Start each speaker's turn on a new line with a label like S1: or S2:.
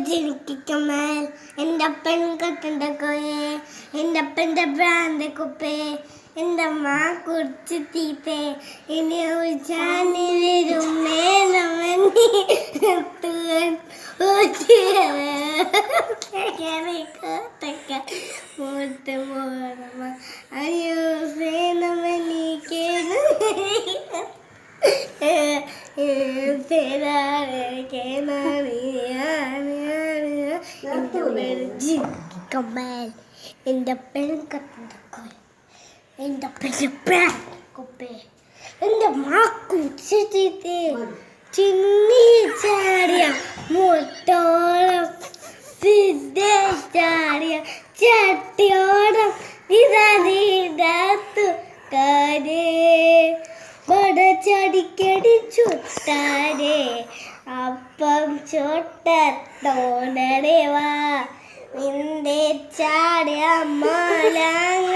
S1: ജിനിക്കമ്മൽ എൻ്റെ അപ്പൻ കട്ടൻ്റെ കോയെ എൻ്റെ അപ്പൻ്റെ ഭ്രാന്ത കുപ്പേ എൻ്റെ അമ്മ കുറിച്ച് തീപ്പേ ഇനി ചാനി വരും മേലമണി മൂത്ത മോറമ്മ അയ്യോ സേനമണി കേണു കമ്മൽ എൻ്റെ പെൺ കട്ട എൻ്റെ കുപ്പേ എൻ്റെ മാക്കു ചിന്നി ചാടിയ മുട്ടോളം ചാടിയ ചട്ടിയോളം ഇതീടത്തു കാരേ ചടിക്കടി ചുട്ടാരേ അപ്പം ചുട്ടത്തോടേ വാ നിന്റെ ചാടിയ മാലാങ്ങ